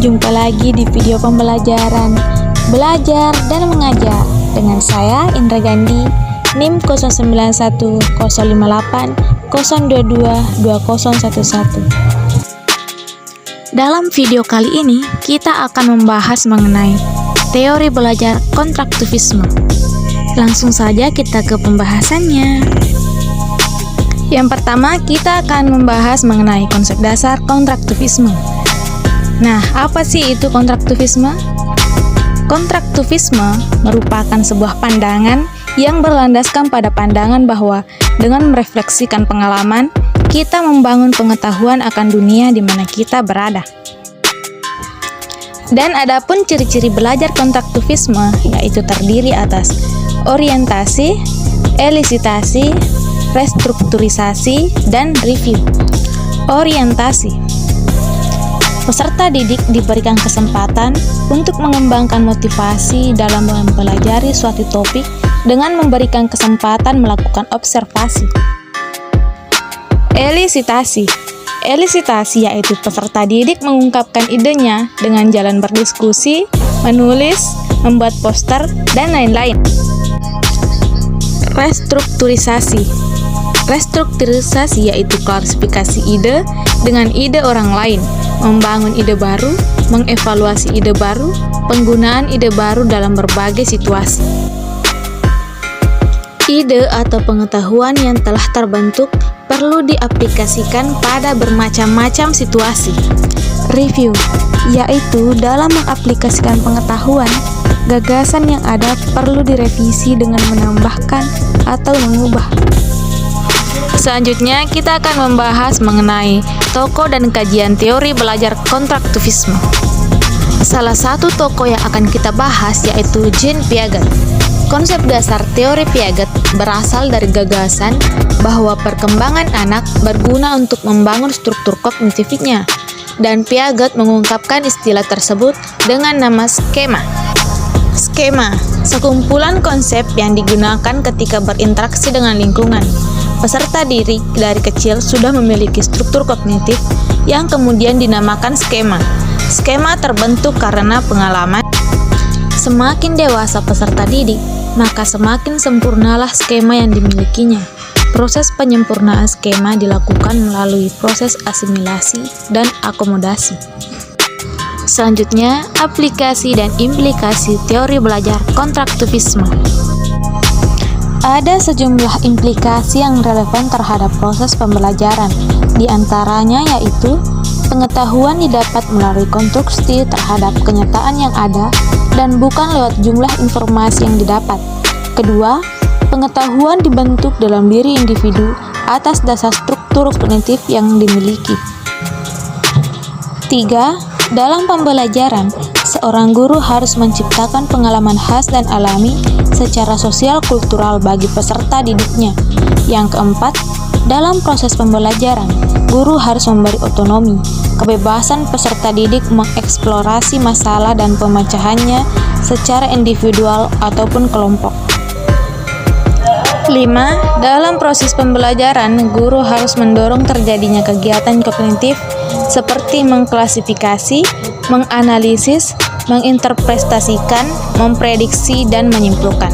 jumpa lagi di video pembelajaran Belajar dan Mengajar dengan saya Indra Gandhi, NIM 09150802220111. Dalam video kali ini kita akan membahas mengenai teori belajar konstruktivisme. Langsung saja kita ke pembahasannya. Yang pertama, kita akan membahas mengenai konsep dasar konstruktivisme. Nah, apa sih itu konstruktivisme? Konstruktivisme merupakan sebuah pandangan yang berlandaskan pada pandangan bahwa dengan merefleksikan pengalaman, kita membangun pengetahuan akan dunia di mana kita berada. Dan adapun ciri-ciri belajar konstruktivisme yaitu terdiri atas orientasi, elisitasi, restrukturisasi, dan review. Orientasi. Peserta didik diberikan kesempatan untuk mengembangkan motivasi dalam mempelajari suatu topik dengan memberikan kesempatan melakukan observasi. Elisitasi. Elisitasi yaitu peserta didik mengungkapkan idenya dengan jalan berdiskusi, menulis, membuat poster, dan lain-lain. Restrukturisasi. Restrukturisasi yaitu klasifikasi ide dengan ide orang lain, membangun ide baru, mengevaluasi ide baru, penggunaan ide baru dalam berbagai situasi. Ide atau pengetahuan yang telah terbentuk perlu diaplikasikan pada bermacam-macam situasi. Review, yaitu dalam mengaplikasikan pengetahuan, gagasan yang ada perlu direvisi dengan menambahkan atau mengubah. Selanjutnya, kita akan membahas mengenai tokoh dan kajian teori belajar konstruktivisme. Salah satu tokoh yang akan kita bahas yaitu Jean Piaget. Konsep dasar teori Piaget berasal dari gagasan bahwa perkembangan anak berguna untuk membangun struktur kognitifnya, dan Piaget mengungkapkan istilah tersebut dengan nama skema. Skema, sekumpulan konsep yang digunakan ketika berinteraksi dengan lingkungan. Peserta didik dari kecil sudah memiliki struktur kognitif yang kemudian dinamakan skema. Skema terbentuk karena pengalaman. Semakin dewasa peserta didik, maka semakin sempurnalah skema yang dimilikinya. Proses penyempurnaan skema dilakukan melalui proses asimilasi dan akomodasi. Selanjutnya, aplikasi dan implikasi teori belajar konstruktivisme. Ada sejumlah implikasi yang relevan terhadap proses pembelajaran, di antaranya yaitu pengetahuan didapat melalui konstruksi terhadap kenyataan yang ada dan bukan lewat jumlah informasi yang didapat. Kedua, pengetahuan dibentuk dalam diri individu atas dasar struktur kognitif yang dimiliki. Tiga, dalam pembelajaran, seorang guru harus menciptakan pengalaman khas dan alami secara sosial kultural bagi peserta didiknya. Yang keempat, dalam proses pembelajaran, guru harus memberi otonomi, kebebasan peserta didik mengeksplorasi masalah dan pemecahannya secara individual ataupun kelompok. 5. Dalam proses pembelajaran, guru harus mendorong terjadinya kegiatan kognitif seperti mengklasifikasi, menganalisis, menginterpretasikan, memprediksi, dan menyimpulkan.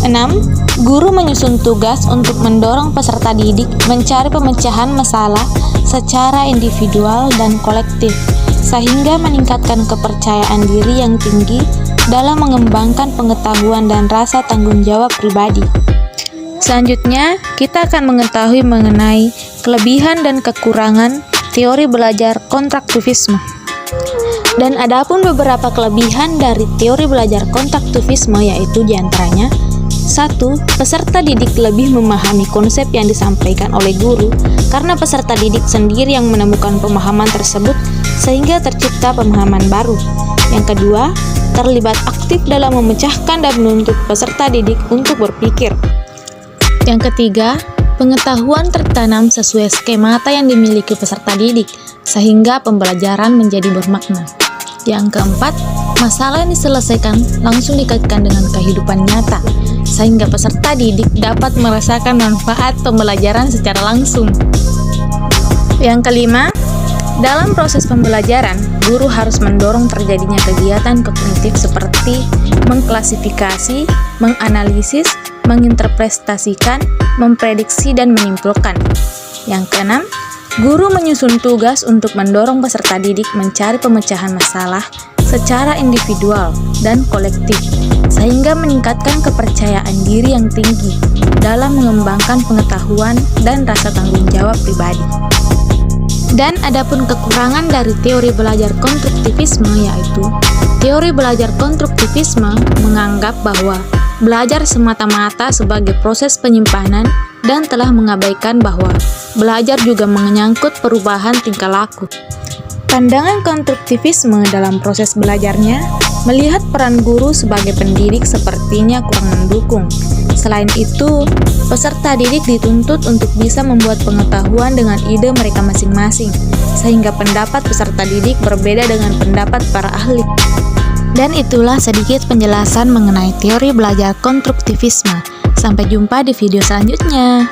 6. Guru menyusun tugas untuk mendorong peserta didik mencari pemecahan masalah secara individual dan kolektif, sehingga meningkatkan kepercayaan diri yang tinggi dalam mengembangkan pengetahuan dan rasa tanggung jawab pribadi. Selanjutnya, kita akan mengetahui mengenai kelebihan dan kekurangan teori belajar konstruktivisme. Dan adapun beberapa kelebihan dari teori belajar konstruktivisme yaitu diantaranya: 1. Peserta didik lebih memahami konsep yang disampaikan oleh guru karena peserta didik sendiri yang menemukan pemahaman tersebut sehingga tercipta pemahaman baru. Yang kedua, terlibat aktif dalam memecahkan dan menuntut peserta didik untuk berpikir. Yang ketiga, pengetahuan tertanam sesuai skemata yang dimiliki peserta didik sehingga pembelajaran menjadi bermakna. Yang keempat, masalah yang diselesaikan langsung dikaitkan dengan kehidupan nyata sehingga peserta didik dapat merasakan manfaat pembelajaran secara langsung. Yang kelima, Dalam proses pembelajaran, guru harus mendorong terjadinya kegiatan kognitif seperti mengklasifikasi, menganalisis, menginterpretasikan, memprediksi, dan menyimpulkan. Yang keenam, guru menyusun tugas untuk mendorong peserta didik mencari pemecahan masalah secara individual dan kolektif, sehingga meningkatkan kepercayaan diri yang tinggi dalam mengembangkan pengetahuan dan rasa tanggung jawab pribadi. Dan adapun kekurangan dari teori belajar konstruktivisme, yaitu teori belajar konstruktivisme menganggap bahwa belajar semata-mata sebagai proses penyimpanan dan telah mengabaikan bahwa belajar juga menyangkut perubahan tingkah laku. Pandangan konstruktivisme dalam proses belajarnya melihat peran guru sebagai pendidik sepertinya kurang mendukung. Selain itu, peserta didik dituntut untuk bisa membuat pengetahuan dengan ide mereka masing-masing, sehingga pendapat peserta didik berbeda dengan pendapat para ahli. Dan itulah sedikit penjelasan mengenai teori belajar konstruktivisme. Sampai jumpa di video selanjutnya.